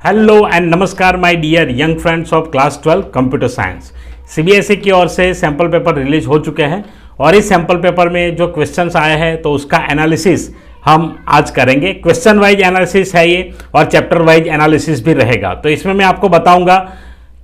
Hello and नमस्कार my dear young friends of class 12 computer science. CBSE की ओर से सैंपल पेपर रिलीज हो चुके हैं और इस सैंपल पेपर में जो क्वेश्चंस आए हैं तो उसका एनालिसिस हम आज करेंगे। क्वेश्चन वाइज एनालिसिस है ये और चैप्टर वाइज एनालिसिस भी रहेगा। तो इसमें मैं आपको बताऊंगा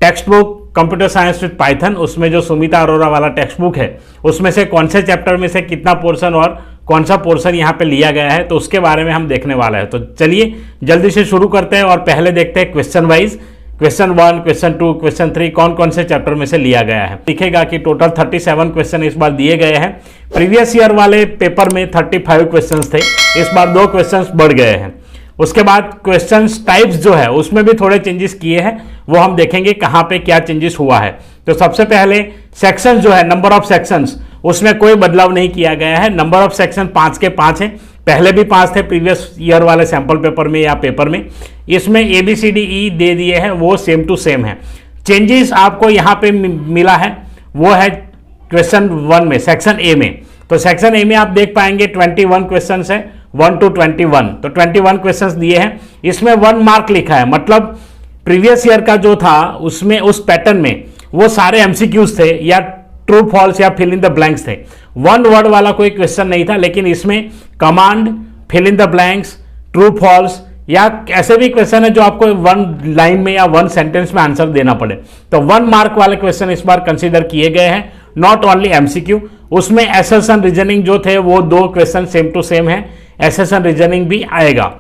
text book computer science with Python, उसमें जो सुमिता अरोरा वाला टेक्स्ट बुक है उसमें से कौन से चैप्टर में से कितना पोर्शन और कौन सा पोर्शन यहाँ पे लिया गया है तो उसके बारे में हम देखने वाला है। तो चलिए जल्दी से शुरू करते हैं और पहले देखते हैं question wise, question 1, question 2, question 3 कौन कौन से चैप्टर में से लिया गया है। दिखेगा कि टोटल 37 क्वेश्चन इस बार दिए गए हैं। प्रीवियस ईयर वाले पेपर में 35 क्वेश्चन थे, इस बार 2 क्वेश्चन बढ़ गए हैं। उसके बाद क्वेश्चन टाइप्स जो है उसमें भी थोड़े चेंजेस किए हैं, वो हम देखेंगे कहाँ पे क्या चेंजेस हुआ है। तो सबसे पहले सेक्शन जो है, नंबर ऑफ सेक्शंस, उसमें कोई बदलाव नहीं किया गया है। नंबर ऑफ सेक्शन 5 के 5 है, पहले भी 5 थे प्रीवियस ईयर वाले सैंपल पेपर में या पेपर में। इसमें ABCDE दे दिए हैं, वो सेम टू सेम है। चेंजेस आपको यहाँ पे मिला है वो है क्वेश्चन 1 में, सेक्शन ए में। तो सेक्शन ए में आप देख पाएंगे 21 क्वेश्चन है, 1 to 21। तो 21 क्वेश्चन दिए हैं, इसमें 1 मार्क लिखा है, मतलब प्रीवियस ईयर का जो था उसमें उस पैटर्न में वो सारे MCQs थे या ट्रू फॉल्स या फिल इन द ब्लैंक्स थे। 1 वर्ड वाला कोई क्वेश्चन नहीं था, लेकिन इसमें command, fill in the blanks, true false या ऐसे भी क्वेश्चन है जो आपको 1 लाइन में या 1 सेंटेंस में आंसर देना पड़े। तो 1 मार्क वाले क्वेश्चन इस बार कंसीडर किए गए हैं, नॉट ओनली MCQ। उसमें एसेशन रीजनिंग जो थे वो 2 क्वेश्चन सेम टू सेम है, एसेशन रीजनिंग भी आएगा।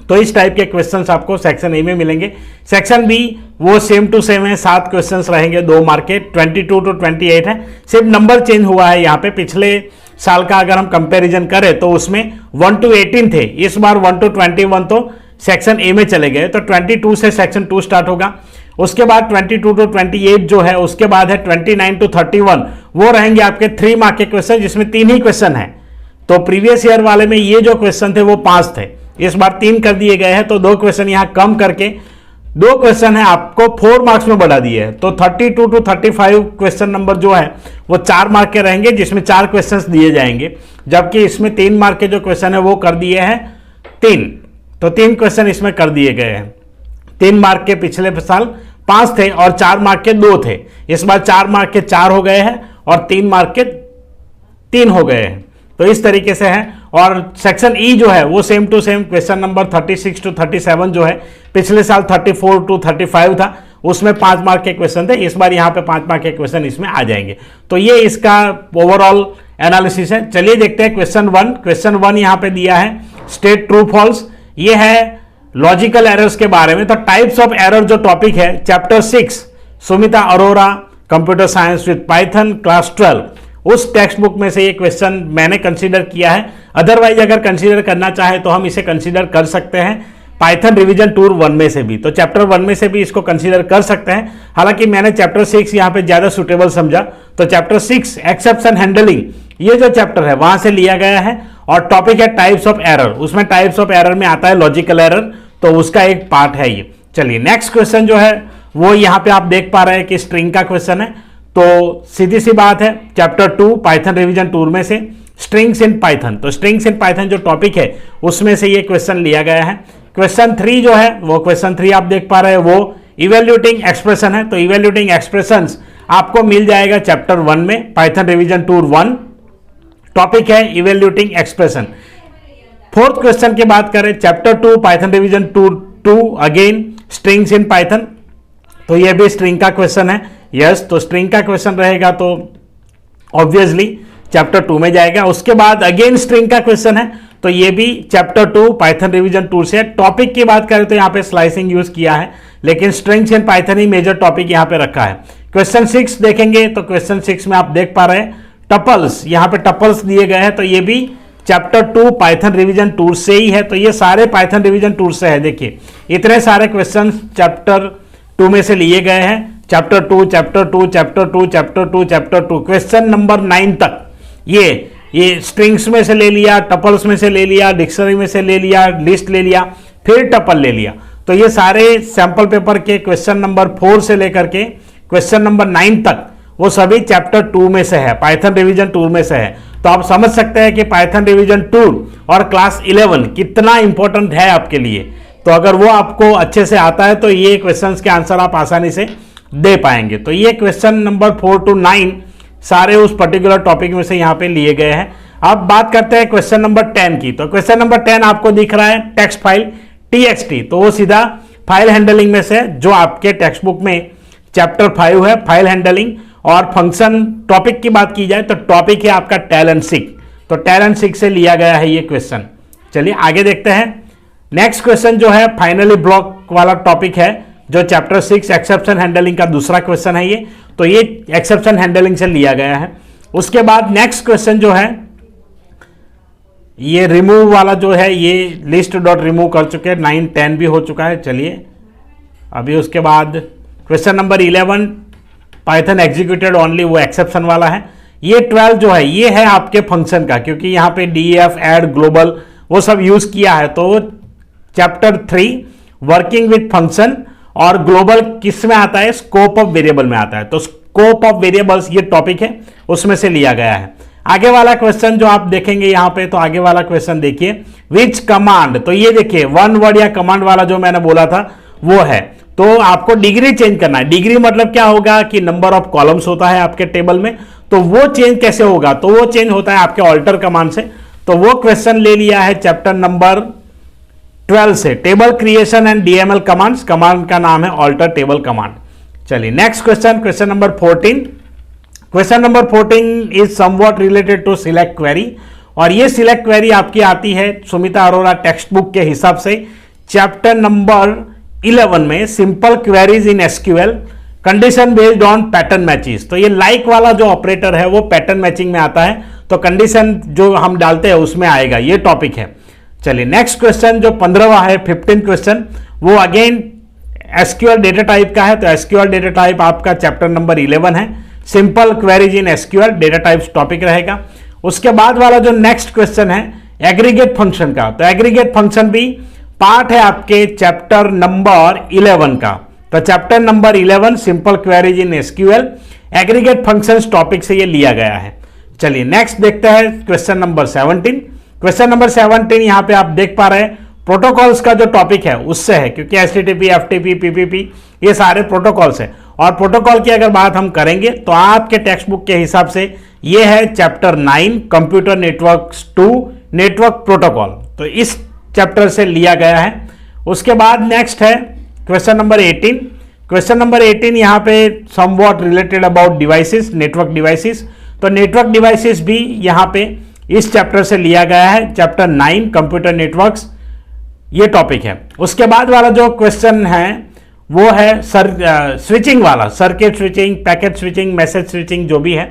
तो इस टाइप के क्वेश्चंस आपको सेक्शन ए में मिलेंगे। सेक्शन बी वो सेम टू सेम है, 7 क्वेश्चंस रहेंगे, 2 मार्क के, 22 to 28 है। सिर्फ नंबर चेंज हुआ है यहाँ पे। पिछले साल का अगर हम कंपैरिजन करें तो उसमें 1 to 18 थे, इस बार 1 to 21 तो सेक्शन ए में चले गए। तो 22 से सेक्शन 2 स्टार्ट होगा। उसके बाद 22 to 28 जो है, उसके बाद है 29 to 31, वो रहेंगे आपके 3 मार्क के क्वेश्चन, जिसमें 3 ही क्वेश्चन है। तो प्रीवियस ईयर वाले में ये जो क्वेश्चन थे वो 5 थे, इस बार 3 कर दिए गए हैं। तो 2 क्वेश्चन यहां कम करके 2 क्वेश्चन है आपको 4 मार्क्स में बढ़ा दिए हैं। तो 32 to 35 क्वेश्चन नंबर जो है वो 4 मार्क के रहेंगे, जिसमें 4 क्वेश्चंस दिए जाएंगे, जबकि इसमें 3 मार्क के जो क्वेश्चन है वो कर दिए हैं 3। तो 3 क्वेश्चन इसमें कर दिए गए हैं। 3 मार्क के पिछले साल 5 थे और 4 मार्क के 2 थे, इस बार 4 मार्क के 4 हो गए हैं और 3 मार्क के 3 हो गए हैं। तो इस तरीके से है। और सेक्शन ई जो है वो same to same, question number 36 to 37 जो है, पिछले साल 34 to 35 था, उसमें 5 मार्क के क्वेश्चन थे, इस बार यहाँ पे 5 मार्क के क्वेश्चन इसमें आ जाएंगे। तो ये इसका ओवरऑल एनालिसिस है। चलिए देखते हैं क्वेश्चन 1। क्वेश्चन 1 यहाँ पे दिया है स्टेट ट्रू फॉल्स, ये है लॉजिकल एरर्स के बारे में। तो टाइप्स ऑफ एरर जो टॉपिक है, chapter 6 Sumita Arora computer science with Python class 12, उस टेक्स्ट बुक में से ये क्वेश्चन मैंने कंसीडर किया है। अदरवाइज अगर कंसीडर करना चाहे तो हम इसे कंसीडर कर सकते हैं पाइथन रिवीजन टूर 1 में से भी, तो चैप्टर 1 में से भी इसको कंसीडर कर सकते हैं। हालांकि मैंने चैप्टर 6 यहाँ पे ज्यादा सुटेबल समझा, तो चैप्टर 6 एक्सेप्शन हैंडलिंग, ये जो चैप्टर है वहां से लिया गया है। और टॉपिक है टाइप्स ऑफ एरर, उसमें टाइप्स ऑफ एरर में आता है लॉजिकल एरर, तो उसका एक पार्ट है ये। चलिए नेक्स्ट क्वेश्चन जो है वो यहाँ पे आप देख पा रहे हैं कि स्ट्रिंग का क्वेश्चन है। तो सीधी सी बात है, चैप्टर 2 पाइथन रिवीजन टूर में से स्ट्रिंग्स इन पाइथन, तो स्ट्रिंग्स इन पाइथन जो टॉपिक है उसमें से ये क्वेश्चन लिया गया है। क्वेश्चन 3 जो है वो क्वेश्चन 3 आप देख पा रहे हैं, वो इवेल्यूटिंग एक्सप्रेशन है। तो इवेल्यूटिंग एक्सप्रेशंस आपको मिल जाएगा चैप्टर 1 में, पाइथन रिवीजन टूर 1, टॉपिक है इवेल्यूटिंग एक्सप्रेशन। 4th क्वेश्चन की बात करें, chapter 2 Python revision tour 2, again strings in Python, तो ये भी स्ट्रिंग का क्वेश्चन है। यस, तो स्ट्रिंग का क्वेश्चन रहेगा तो ऑब्वियसली चैप्टर 2 में जाएगा। उसके बाद अगेन स्ट्रिंग का क्वेश्चन है, तो ये भी चैप्टर 2 पाइथन रिवीजन टूर से। टॉपिक की बात करें तो यहाँ पे स्लाइसिंग यूज किया है, लेकिन स्ट्रिंग्स इन पाइथन ही मेजर टॉपिक यहाँ पे रखा है। क्वेश्चन 6 देखेंगे तो क्वेश्चन 6 में आप देख पा रहे हैं टपल्स, यहाँ पे टपल्स दिए गए हैं, तो ये भी चैप्टर 2 पाइथन रिवीजन टूर से ही है। तो ये सारे पाइथन रिवीजन टूर से है। देखिए इतने सारे क्वेश्चन चैप्टर 2 में से लिए गए हैं, chapter 2, chapter 2, chapter 2, chapter 2, chapter 2, question number 9 तक ये स्ट्रिंग्स में से ले लिया, टपल्स में से ले लिया, डिक्शनरी में से ले लिया, लिस्ट ले लिया, फिर टपल ले लिया। तो ये सारे सैंपल पेपर के क्वेश्चन नंबर 4 से लेकर के क्वेश्चन नंबर 9 तक वो सभी चैप्टर 2 में से है, पाइथन रिवीजन टूर में से है। तो आप समझ सकते हैं कि पाइथन रिवीजन टूर और क्लास 11 कितना इंपॉर्टेंट है आपके लिए। तो अगर वो आपको अच्छे से आता है तो ये क्वेश्चंस के आंसर आप आसानी से दे पाएंगे। तो ये क्वेश्चन नंबर 4 to 9 सारे उस पर्टिकुलर टॉपिक में से यहाँ पे लिए गए हैं। अब बात करते हैं क्वेश्चन नंबर 10 की। तो क्वेश्चन नंबर 10 आपको दिख रहा है टेक्स्ट फाइल TXT, तो वो सीधा फाइल हैंडलिंग में से जो आपके टेक्स्ट बुक में चैप्टर 5 है फाइल हैंडलिंग, और फंक्शन टॉपिक की बात की जाए तो टॉपिक है आपका टेल एंड सीक, तो टेल एंड सीक से लिया गया है ये क्वेश्चन। चलिए आगे देखते हैं। नेक्स्ट क्वेश्चन जो है फाइनली ब्लॉक वाला टॉपिक है, जो चैप्टर 6 एक्सेप्शन हैंडलिंग का दूसरा क्वेश्चन है ये, तो ये एक्सेप्शन हैंडलिंग से लिया गया है। उसके बाद नेक्स्ट क्वेश्चन जो है ये रिमूव वाला जो है, ये लिस्ट डॉट रिमूव कर चुके हैं, 9 10 भी हो चुका है। चलिए अभी उसके बाद question number 11 Python executed only, वो एक्सेप्शन वाला है। ये 12 जो है ये है आपके फंक्शन का, क्योंकि यहाँ पे DEF ऐड ग्लोबल वो सब यूज किया है, तो चैप्टर 3 वर्किंग विथ फंक्शन और ग्लोबल किस में आता है, स्कोप ऑफ वेरिएबल में आता है। तो स्कोप ऑफ वेरिएबल्स ये टॉपिक है, उसमें से लिया गया है। आगे वाला क्वेश्चन जो आप देखेंगे यहाँ पे, तो आगे वाला क्वेश्चन देखिए विच कमांड, तो ये देखिए वन वर्ड या कमांड वाला जो मैंने बोला था वो है। तो आपको डिग्री चेंज करना है। डिग्री मतलब क्या होगा कि नंबर ऑफ कॉलम्स होता है आपके टेबल में, तो वो चेंज कैसे होगा, तो वो चेंज होता है आपके ऑल्टर कमांड से। तो वो क्वेश्चन ले लिया है चैप्टर नंबर 12 से, table creation and DML commands, command का नाम है ऑल्टर टेबल कमांड। चलिए next question, question number 14। Question number 14 is somewhat related to select query, और ये सिलेक्ट क्वेरी आपकी आती है सुमिता अरोरा टेक्स्ट बुक के हिसाब से चैप्टर नंबर 11 में, simple queries in SQL condition based on pattern matches. तो ये लाइक वाला जो ऑपरेटर है वो पैटर्न मैचिंग में आता है, तो कंडीशन जो हम डालते हैं उसमें आएगा, ये टॉपिक है। चलिए नेक्स्ट क्वेश्चन जो 15वां है 15 क्वेश्चन, वो अगेन SQL डेटा टाइप का है। तो SQL डेटा टाइप आपका चैप्टर नंबर 11 है, सिंपल क्वेरीज इन SQL डेटा टाइप्स टॉपिक रहेगा। उसके बाद वाला जो नेक्स्ट क्वेश्चन है एग्रीगेट फंक्शन का, तो एग्रीगेट फंक्शन भी पार्ट है आपके चैप्टर नंबर 11 का। तो चैप्टर नंबर 11 सिंपल क्वेरीज इन SQL एग्रीगेट फंक्शंस टॉपिक से ये लिया गया है। चलिए नेक्स्ट देखते हैं क्वेश्चन नंबर 17। क्वेश्चन नंबर 17 यहां पे आप देख पा रहे हैं प्रोटोकॉल्स का जो टॉपिक है उससे है, क्योंकि HTTP FTP PPP ये सारे प्रोटोकॉल्स है। और प्रोटोकॉल की अगर बात हम करेंगे तो आपके टेक्स्ट बुक के हिसाब से ये है chapter 9 computer networks 2 network protocol, तो इस चैप्टर से लिया गया है। उसके बाद नेक्स्ट है क्वेश्चन नंबर 18। क्वेश्चन नंबर 18 यहाँ पे somewhat related about devices, network devices, तो नेटवर्क डिवाइसेस भी यहाँ पे इस चैप्टर से लिया गया है, चैप्टर 9 कंप्यूटर नेटवर्क्स ये टॉपिक है। उसके बाद वाला जो क्वेश्चन है वो है स्विचिंग वाला, circuit switching, packet switching, message switching जो भी है,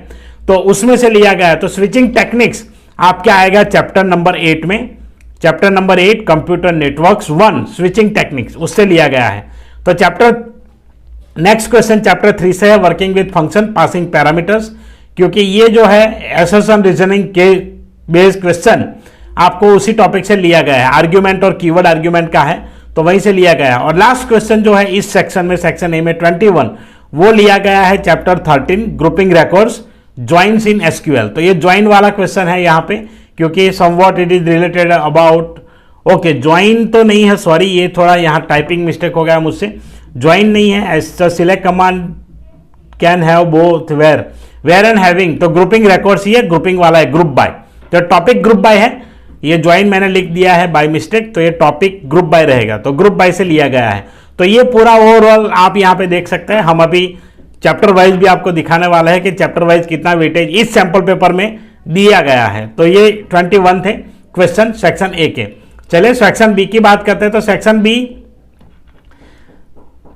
तो उसमें से लिया गया है। तो स्विचिंग टेक्निक्स आपके आएगा चैप्टर नंबर 8 में, chapter number 8 computer networks 1 switching techniques, उससे लिया गया है। तो चैप्टर नेक्स्ट क्वेश्चन चैप्टर 3 से है working with function passing parameters, क्योंकि ये जो है एसोसिएशन रीजनिंग के बेस्ड क्वेश्चन आपको उसी टॉपिक से लिया गया है, आर्ग्यूमेंट और कीवर्ड आर्ग्यूमेंट का है, तो वहीं से लिया गया है। और लास्ट क्वेश्चन जो है इस सेक्शन में, सेक्शन ए में 21, वो लिया गया है चैप्टर 13 ग्रुपिंग रिकॉर्ड्स ज्वाइंस इन SQL। तो ये ज्वाइन वाला क्वेश्चन है यहाँ पे, क्योंकि somewhat it is related about, okay join तो नहीं है, सॉरी ये थोड़ा यहाँ टाइपिंग मिस्टेक हो गया मुझसे, ज्वाइन नहीं है। Select command can have both where and having, तो ग्रुपिंग रिकॉर्ड्स ये ग्रुपिंग वाला है, ग्रुप बाय, तो टॉपिक ग्रुप बाय है, ये ज्वाइन मैंने लिख दिया है बाय मिस्टेक, तो ये टॉपिक ग्रुप बाय रहेगा, तो ग्रुप बाय से लिया गया है। तो ये पूरा ओवरऑल आप यहाँ पे देख सकते हैं। हम अभी चैप्टर वाइज भी आपको दिखाने वाला है कि चैप्टर वाइज कितना वेटेज इस सैंपल पेपर में दिया गया है। तो ये 21 थे क्वेश्चन सेक्शन ए के। चलिए सेक्शन बी की बात करते हैं। तो सेक्शन बी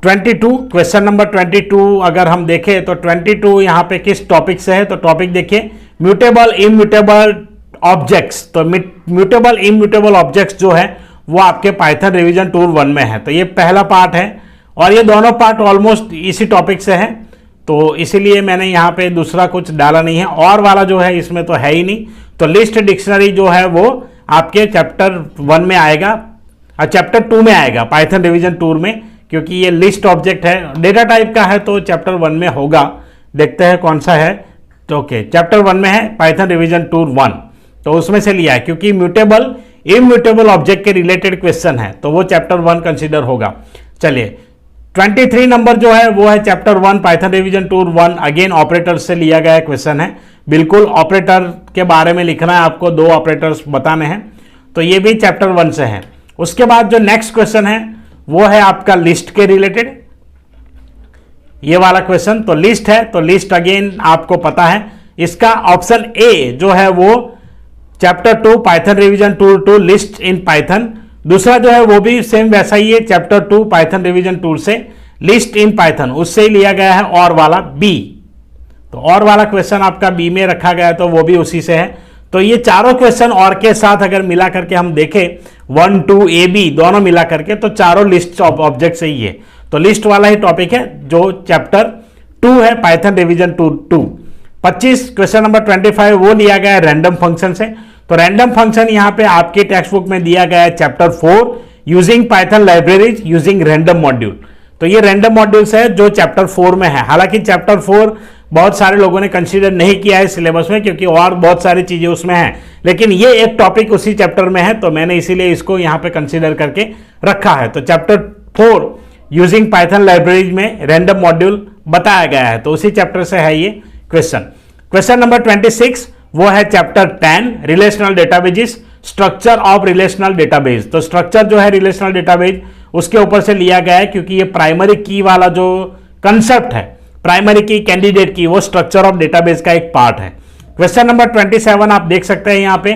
22, क्वेश्चन नंबर 22 अगर हम देखें तो 22 यहाँ पे किस टॉपिक से है, तो टॉपिक देखिए म्यूटेबल इम्यूटेबल ऑब्जेक्ट्स। तो म्यूटेबल इम्यूटेबल ऑब्जेक्ट्स जो है वो आपके पाइथन रिवीजन टूल 1 में है। तो ये पहला पार्ट है और ये दोनों पार्ट ऑलमोस्ट इसी टॉपिक से है, तो इसीलिए मैंने यहाँ पे दूसरा कुछ डाला नहीं है। और वाला जो है इसमें तो है ही नहीं। तो लिस्ट डिक्शनरी जो है वो आपके चैप्टर 1 में आएगा और चैप्टर 2 में आएगा पाइथन रिवीजन टूल में, क्योंकि ये लिस्ट ऑब्जेक्ट है, डेटा टाइप का है, तो चैप्टर 1 में होगा। देखते हैं कौन सा है। तो ओके चैप्टर 1 में है पाइथन रिवीजन टूल 1, तो उसमें से लिया है, क्योंकि म्यूटेबल इम्यूटेबल ऑब्जेक्ट के रिलेटेड क्वेश्चन है तो वो चैप्टर 1 कंसीडर होगा। चलिए 23 नंबर जो है वो है chapter 1 Python revision tour 1, again operator से लिया गया क्वेश्चन है। बिल्कुल ऑपरेटर के बारे में लिखना है आपको, 2 ऑपरेटर्स बताने हैं, तो ये भी चैप्टर 1 से है। उसके बाद जो नेक्स्ट क्वेश्चन है वो है आपका लिस्ट के रिलेटेड, ये वाला क्वेश्चन। तो लिस्ट है, तो लिस्ट अगेन आपको पता है, इसका ऑप्शन ए जो है वो chapter 2 Python revision tour 2 list in Python. दूसरा जो है वो भी सेम वैसा ही है, चैप्टर 2 पाइथन रिवीजन टूर से लिस्ट इन पाइथन, उससे ही लिया गया है और वाला बी। तो और वाला क्वेश्चन आपका बी में रखा गया है तो वो भी उसी से है। तो ये चारों क्वेश्चन और के साथ अगर मिला करके हम देखें 1 2 ए बी दोनों मिला करके, तो चारों लिस्ट ऑफ ऑब्जेक्ट से ही है। तो लिस्ट वाला ही टॉपिक है जो चैप्टर 2 है Python revision tour 2। 25 question number 25 वो लिया गया है रैंडम फंक्शन से। तो रैंडम फंक्शन यहां पे आपके टेक्स्ट बुक में दिया गया है chapter 4 using Python libraries using random module. तो ये रैंडम मॉड्यूल्स है जो चैप्टर 4 में है। हालांकि चैप्टर 4 बहुत सारे लोगों ने कंसीडर नहीं किया है सिलेबस में क्योंकि और बहुत सारी चीजें उसमें हैं, लेकिन ये एक टॉपिक उसी चैप्टर में है तो मैंने इसीलिए इसको यहां पे कंसीडर करके रखा है। तो चैप्टर 4 यूजिंग पाइथन लाइब्रेरीज में रैंडम मॉड्यूल बताया गया है, तो उसी चैप्टर से है ये क्वेश्चन। क्वेश्चन नंबर 26 वो है chapter 10 relational databases structure of relational database. तो स्ट्रक्चर जो है रिलेशनल डेटाबेस उसके ऊपर से लिया गया है क्योंकि ये प्राइमरी की वाला जो कंसेप्ट है, प्राइमरी की कैंडिडेट की, वो स्ट्रक्चर ऑफ डेटाबेस का एक पार्ट है। क्वेश्चन नंबर 27 आप देख सकते हैं यहाँ पे,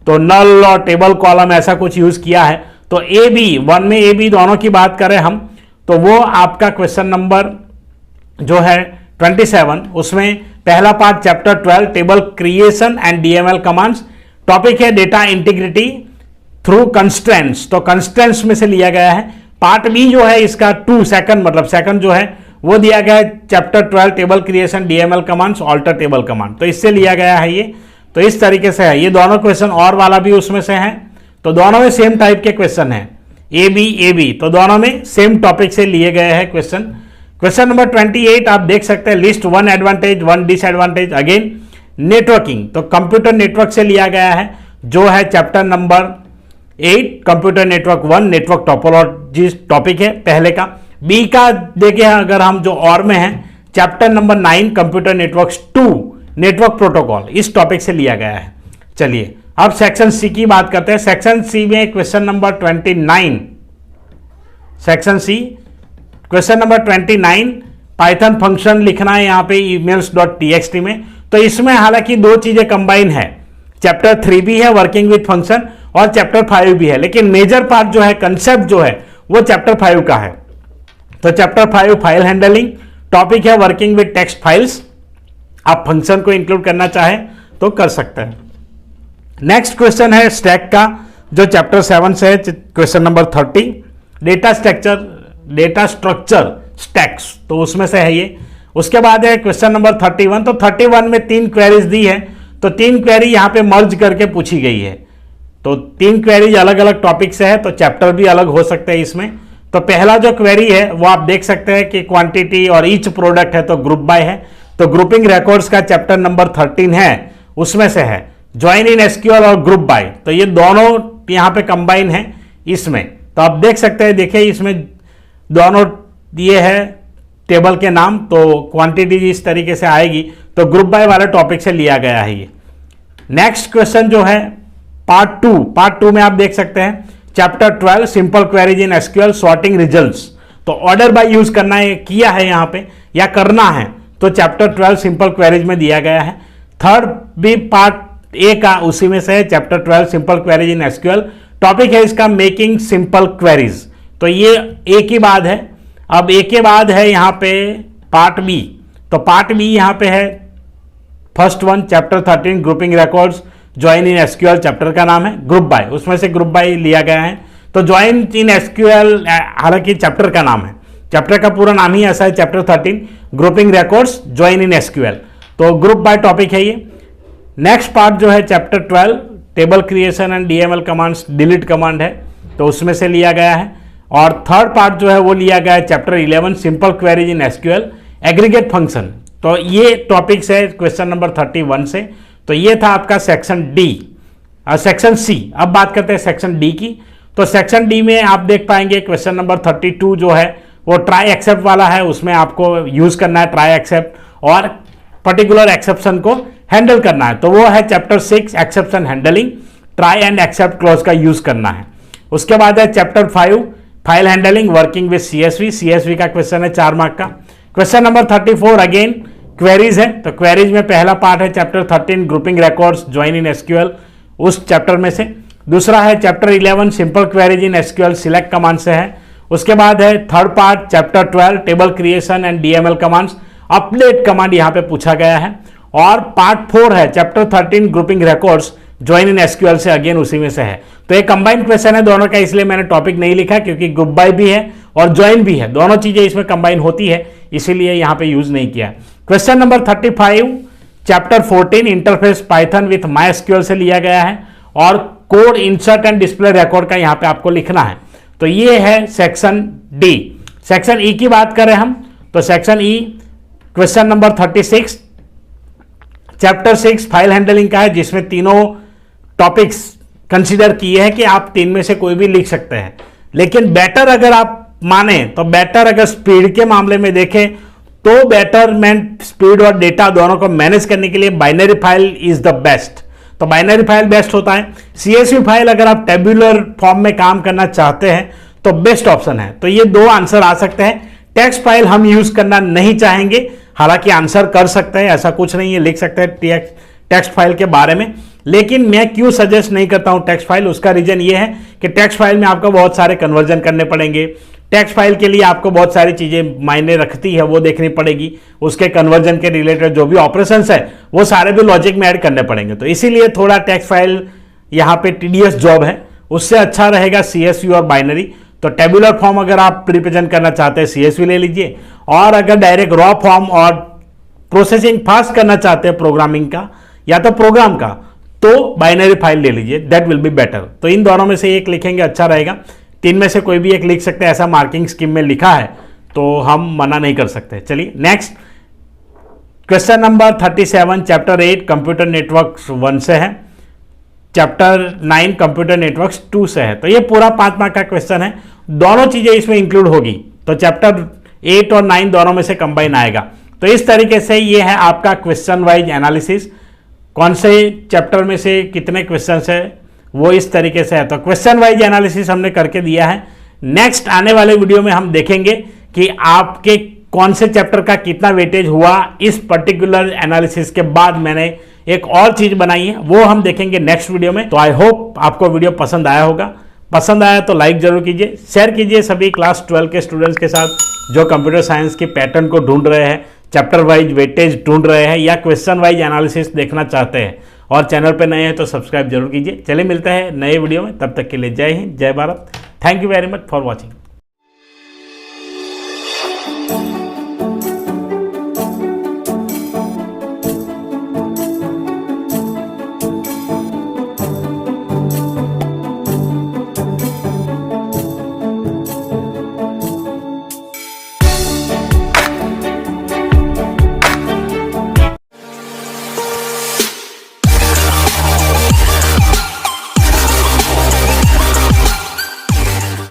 तो नल और टेबल कॉलम ऐसा कुछ यूज किया है। तो ए बी 1 में ए बी दोनों की बात करें हम, तो वो आपका क्वेश्चन नंबर जो है 27 उसमें पहला part chapter 12 table creation and DML commands, topic है डेटा इंटीग्रिटी थ्रू कंस्ट्रेंट्स। तो कंस्ट्रेंट्स में से लिया गया है। पार्ट बी जो है इसका 2 सेकंड मतलब सेकंड जो है वो दिया गया है chapter 12 table creation DML commands alter table command, तो इससे लिया गया है ये। तो इस तरीके से है, ये दोनों क्वेश्चन और वाला भी उसमें से है, तो दोनों में सेम टाइप के क्वेश्चन है, ए बी, तो दोनों में सेम टॉपिक से लिए गए हैं क्वेश्चन। क्वेश्चन नंबर 28 आप देख सकते हैं, list 1 advantage 1 disadvantage again networking. तो कंप्यूटर नेटवर्क से लिया गया है जो है chapter number 8 computer network 1 network topology topic है पहले का। बी का देखें अगर हम जो और में है chapter number 9 computer networks 2 network protocol, इस टॉपिक से लिया गया है। चलिए अब सेक्शन सी की बात करते हैं। सेक्शन सी में question number 29, section C question number 29 Python function लिखना है यहाँ पे emails.txt में। तो इसमें हालांकि 2 चीजें कंबाइन है, चैप्टर 3 भी है वर्किंग विथ फंक्शन और चैप्टर 5 भी है, लेकिन मेजर पार्ट जो है कंसेप्ट जो है वो चैप्टर 5 का है। तो चैप्टर 5 फाइल हैंडलिंग, टॉपिक है वर्किंग विथ टेक्स्ट फाइल्स। आप फंक्शन को इंक्लूड करना चाहें तो कर सकते हैं। नेक्स्ट क्वेश्चन है स्टैक का जो चैप्टर 7 से है, question number 30 data structure stacks, तो उसमें से है ये। उसके बाद है क्वेश्चन नंबर 31। तो 31 में 3 क्वेरीज दी है, तो 3 क्वेरी यहां पे मर्ज करके पूछी गई है। तो 3 क्वेरीज अलग अलग टॉपिक से है, तो चैप्टर भी अलग हो सकते हैं इसमें। तो पहला जो क्वेरी है वो आप देख सकते हैं कि क्वांटिटी और ईच प्रोडक्ट है तो ग्रुप बाय है, तो ग्रुपिंग रिकॉर्ड्स का चैप्टर नंबर 13 है उसमें से है। ज्वाइन इन एसक्यूएल और ग्रुप बाय, तो ये दोनों यहां पे कंबाइन है इसमें। तो आप देख सकते हैं, देखिए इसमें दोनों दिए है टेबल के नाम, तो क्वांटिटी इस तरीके से आएगी, तो ग्रुप बाय वाले टॉपिक से लिया गया है ये। नेक्स्ट क्वेश्चन जो है पार्ट 2 में आप देख सकते हैं chapter 12 simple queries in SQL sorting results. तो ऑर्डर बाय यूज करना है, किया है यहां पे या करना है, तो चैप्टर 12 सिंपल क्वेरीज में दिया गया है। थर्ड भी पार्ट ए का उसी में से है, chapter 12 simple queries in SQL, topic है इसका मेकिंग सिंपल क्वेरीज। तो ये ए की बात है। अब ए के बाद है यहां पे पार्ट बी, तो पार्ट बी यहां पे है first one chapter 13 grouping records join in SQL, chapter का नाम है ग्रुप बाय, उसमें से ग्रुप बाय लिया गया है। तो ज्वाइन इन एसक्यूएल हालांकि चैप्टर का नाम है, चैप्टर का पूरा नाम ही ऐसा है chapter 13 grouping records join in SQL, तो ग्रुप बाय टॉपिक है ये। नेक्स्ट पार्ट जो है chapter 12 table creation and DML commands delete command है, तो उसमें से लिया गया है। और थर्ड पार्ट जो है वो लिया गया है chapter 11 simple queries in SQL aggregate function, तो ये टॉपिक्स है क्वेश्चन नंबर 31 से। तो ये था आपका सेक्शन डी। Section C. अब बात करते हैं सेक्शन डी की। तो सेक्शन डी में आप देख पाएंगे क्वेश्चन नंबर 32 जो है वो ट्राई एक्सेप्ट वाला है, उसमें आपको यूज करना है ट्राई एक्सेप्ट और पर्टिकुलर एक्सेप्शन को हैंडल करना है। तो वो है chapter 6 exception handling, try and except clause का यूज करना है। उसके बाद है chapter 5 file handling working with CSV का क्वेश्चन है 4 मार्क का। क्वेश्चन नंबर 34 अगेन क्वेरीज है। तो क्वेरीज में पहला पार्ट है chapter 13 grouping records join in SQL, उस चैप्टर में से। दूसरा है chapter 11 simple queries in SQL select command से है। उसके बाद है third part chapter 12 table creation and DML commands, update command यहां पे पूछा गया है। और पार्ट 4 है chapter 13 grouping records join in SQL से, अगेन उसी में से है। तो एक कंबाइंड क्वेश्चन है दोनों का, इसलिए मैंने टॉपिक नहीं लिखा क्योंकि ग्रुप बाय भी है और ज्वाइन भी है, दोनों चीजें इसमें कंबाइन होती है, इसीलिए यहां पे यूज नहीं किया। Question number 35 chapter 14 interface Python with MySQL से लिया गया है और code insert and display record का यहां पे आपको लिखना है। तो ये है सेक्शन डी। सेक्शन ई की बात करें हम तो section E question number 36 chapter 6 file handling का है, जिसमें तीनों टॉपिक्स कंसीडर किए हैं कि आप 3 में से कोई भी लिख सकते हैं। लेकिन बेटर अगर आप माने तो बेटर अगर स्पीड के मामले में देखें तो बेटरमेंट स्पीड और डेटा दोनों को मैनेज करने के लिए binary file is the best. तो बाइनरी फाइल बेस्ट होता है। सीएसवी फाइल अगर आप टेबुलर फॉर्म में काम करना चाहते हैं तो बेस्ट ऑप्शन है। तो ये 2 आंसर आ सकते हैं। टेक्स्ट फाइल हम यूज करना नहीं चाहेंगे, हालांकि आंसर कर सकते हैं, ऐसा कुछ नहीं है, लिख सकते हैं टेक्स्ट फाइल के बारे में। लेकिन मैं क्यों सजेस्ट नहीं करता हूं टेक्स्ट फाइल, उसका रीजन ये है कि टेक्स्ट फाइल में आपको बहुत सारे कन्वर्जन करने पड़ेंगे। टेक्स्ट फाइल के लिए आपको बहुत सारी चीजें मायने रखती है, वो देखनी पड़ेगी। उसके कन्वर्जन के रिलेटेड जो भी ऑपरेशंस है वो सारे भी लॉजिक में ऐड करने पड़ेंगे। तो इसीलिए थोड़ा टेक्स्ट फाइल यहाँ पे टीडीएस जॉब है, उससे अच्छा रहेगा सीएसवी और बाइनरी। तो टेबुलर फॉर्म अगर आप रिप्रेजेंट करना चाहते हैं सीएसवी ले लीजिए, और अगर डायरेक्ट रॉ फॉर्म और प्रोसेसिंग फास्ट करना चाहते हैं प्रोग्रामिंग का या तो प्रोग्राम का, तो बाइनरी फाइल ले लीजिए, दैट विल बी बेटर। तो इन दोनों में से एक लिखेंगे अच्छा रहेगा। 3 में से कोई भी एक लिख सकते हैं, ऐसा मार्किंग स्कीम में लिखा है तो हम मना नहीं कर सकते। चलिए next question number 37 chapter 8 computer networks 1 से है, चैप्टर 9 कंप्यूटर नेटवर्क्स 2 से है। तो ये पूरा 5 मार्क का क्वेश्चन है, दोनों चीजें इसमें इंक्लूड होगी। तो चैप्टर 8 और 9 दोनों में से कंबाइन आएगा। तो इस तरीके से ये है आपका क्वेश्चन वाइज एनालिसिस, कौन से चैप्टर में से कितने क्वेश्चन है वो इस तरीके से है। तो क्वेश्चन वाइज एनालिसिस हमने करके दिया है। नेक्स्ट आने वाले वीडियो में हम देखेंगे कि आपके कौन से चैप्टर का कितना वेटेज हुआ। इस पर्टिकुलर एनालिसिस के बाद मैंने एक और चीज बनाई है, वो हम देखेंगे नेक्स्ट वीडियो में। तो आई होप आपको वीडियो पसंद आया होगा। पसंद आया तो लाइक जरूर कीजिए, शेयर कीजिए सभी क्लास 12 के स्टूडेंट्स के साथ जो कंप्यूटर साइंस की पैटर्न को ढूंढ रहे हैं, चैप्टर वाइज वेटेज ढूंढ रहे हैं या क्वेश्चन वाइज एनालिसिस देखना चाहते हैं। और चैनल पे नए हैं तो सब्सक्राइब जरूर कीजिए। चलिए मिलते हैं नए वीडियो में, तब तक के लिए जय हिंद, जय Bharat. Thank you very much for watching.